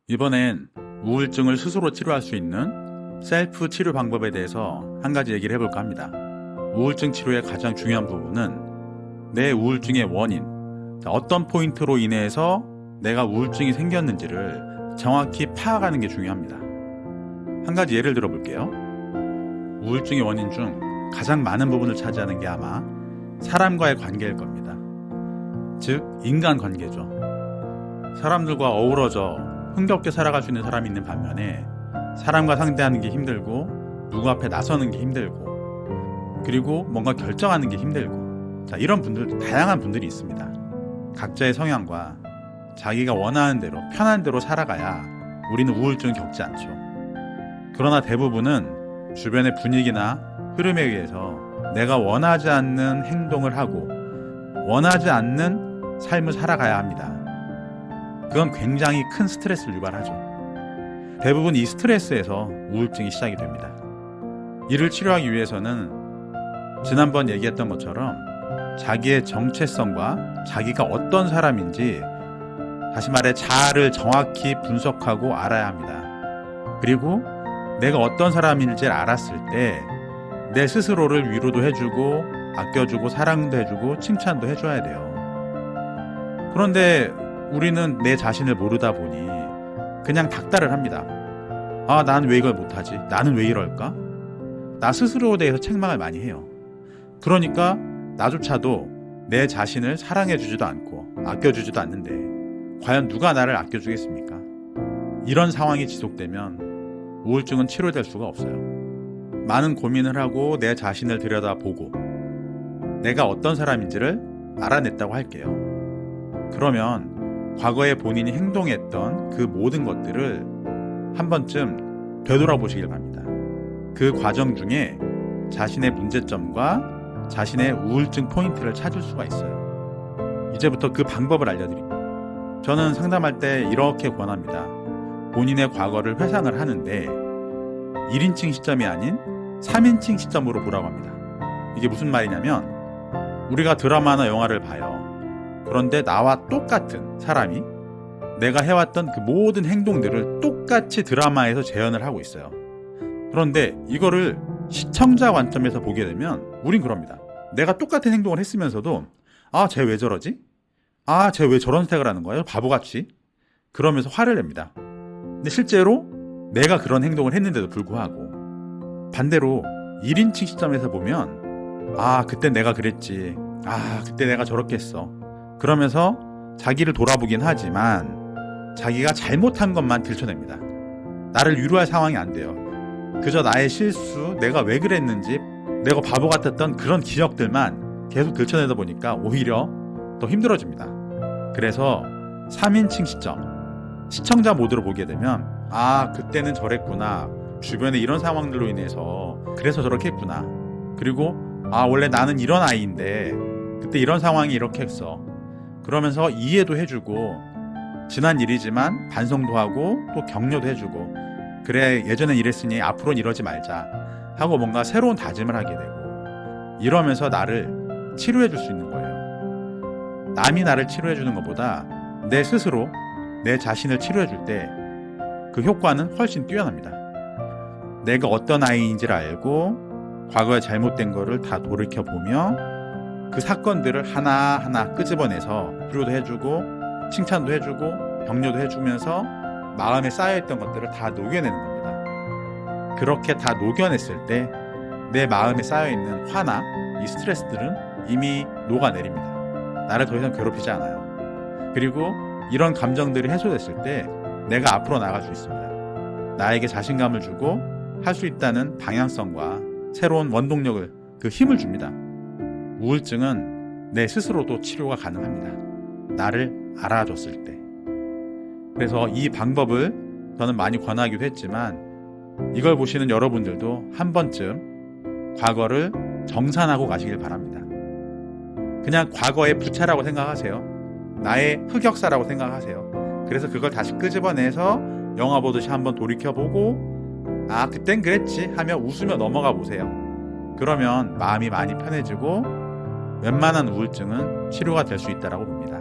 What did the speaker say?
이번엔 우울증을 스스로 치료할 수 있는 셀프 치료 방법에 대해서 한 가지 얘기를 해볼까 합니다. 우울증 치료의 가장 중요한 부분은 내 우울증의 원인, 어떤 포인트로 인해서 내가 우울증이 생겼는지를 정확히 파악하는 게 중요합니다. 한 가지 예를 들어볼게요. 우울증의 원인 중 가장 많은 부분을 차지하는 게 아마 사람과의 관계일 겁니다. 즉, 인간관계죠. 사람들과 어우러져 흥겹게 살아갈 수 있는 사람이 있는 반면에 사람과 상대하는 게 힘들고 누구 앞에 나서는 게 힘들고 그리고 뭔가 결정하는 게 힘들고 이런 분들, 다양한 분들이 있습니다. 각자의 성향과 자기가 원하는 대로 편한 대로 살아가야 우리는 우울증을 겪지 않죠. 그러나 대부분은 주변의 분위기나 흐름에 의해서 내가 원하지 않는 행동을 하고 원하지 않는 삶을 살아가야 합니다. 그건 굉장히 큰 스트레스를 유발하죠. 대부분 이 스트레스에서 우울증이 시작이 됩니다. 이를 치료하기 위해서는 지난번 얘기했던 것처럼 자기의 정체성과 자기가 어떤 사람인지, 다시 말해 자아를 정확히 분석하고 알아야 합니다. 그리고 내가 어떤 사람인지를 알았을 때 내 스스로를 위로도 해주고 아껴주고 사랑도 해주고 칭찬도 해줘야 돼요. 그런데 우리는 내 자신을 모르다 보니 그냥 닥달을 합니다. 아, 난 왜 이걸 못하지? 나는 왜 이럴까? 나 스스로에 대해서 책망을 많이 해요. 그러니까 나조차도 내 자신을 사랑해주지도 않고 아껴주지도 않는데 과연 누가 나를 아껴주겠습니까? 이런 상황이 지속되면 우울증은 치료될 수가 없어요. 많은 고민을 하고 내 자신을 들여다보고 내가 어떤 사람인지를 알아냈다고 할게요. 그러면 과거에 본인이 행동했던 그 모든 것들을 한 번쯤 되돌아보시길 바랍니다. 그 과정 중에 자신의 문제점과 자신의 우울증 포인트를 찾을 수가 있어요. 이제부터 그 방법을 알려드립니다. 저는 상담할 때 이렇게 권합니다. 본인의 과거를 회상을 하는데 1인칭 시점이 아닌 3인칭 시점으로 보라고 합니다. 이게 무슨 말이냐면, 우리가 드라마나 영화를 봐요. 그런데 나와 똑같은 사람이 내가 해왔던 그 모든 행동들을 똑같이 드라마에서 재현을 하고 있어요. 그런데 이거를 시청자 관점에서 보게 되면 우린 그럽니다. 내가 똑같은 행동을 했으면서도 아, 쟤 왜 저러지? 아, 쟤 왜 저런 선택을 하는 거예요? 바보같이. 그러면서 화를 냅니다. 근데 실제로 내가 그런 행동을 했는데도 불구하고 반대로 1인칭 시점에서 보면 아, 그때 내가 그랬지. 아, 그때 내가 저렇게 했어. 그러면서 자기를 돌아보긴 하지만 자기가 잘못한 것만 들춰냅니다. 나를 위로할 상황이 안 돼요. 그저 나의 실수, 내가 왜 그랬는지, 내가 바보 같았던 그런 기억들만 계속 들춰내다 보니까 오히려 더 힘들어집니다. 그래서 3인칭 시점, 시청자 모드로 보게 되면 아, 그때는 저랬구나. 주변에 이런 상황들로 인해서 그래서 저렇게 했구나. 그리고 아, 원래 나는 이런 아이인데 그때 이런 상황이 이렇게 했어. 그러면서 이해도 해주고 지난 일이지만 반성도 하고 또 격려도 해주고 그래, 예전엔 이랬으니 앞으로는 이러지 말자 하고 뭔가 새로운 다짐을 하게 되고 이러면서 나를 치료해 줄 수 있는 거예요. 남이 나를 치료해 주는 것보다 내 스스로 내 자신을 치료해 줄 때 그 효과는 훨씬 뛰어납니다. 내가 어떤 아이인지를 알고 과거에 잘못된 거를 다 돌이켜보며 그 사건들을 하나하나 끄집어내서 위로도 해주고 칭찬도 해주고 격려도 해주면서 마음에 쌓여있던 것들을 다 녹여내는 겁니다. 그렇게 다 녹여냈을 때 내 마음에 쌓여있는 화나 이 스트레스들은 이미 녹아내립니다. 나를 더 이상 괴롭히지 않아요. 그리고 이런 감정들이 해소됐을 때 내가 앞으로 나갈 수 있습니다. 나에게 자신감을 주고 할 수 있다는 방향성과 새로운 원동력을, 그 힘을 줍니다. 우울증은 내 스스로도 치료가 가능합니다. 나를 알아줬을 때. 그래서 이 방법을 저는 많이 권하기도 했지만 이걸 보시는 여러분들도 한 번쯤 과거를 정산하고 가시길 바랍니다. 그냥 과거의 부채라고 생각하세요. 나의 흑역사라고 생각하세요. 그래서 그걸 다시 끄집어내서 영화 보듯이 한번 돌이켜보고 아, 그땐 그랬지 하며 웃으며 넘어가 보세요. 그러면 마음이 많이 편해지고 웬만한 우울증은 치료가 될 수 있다고 봅니다.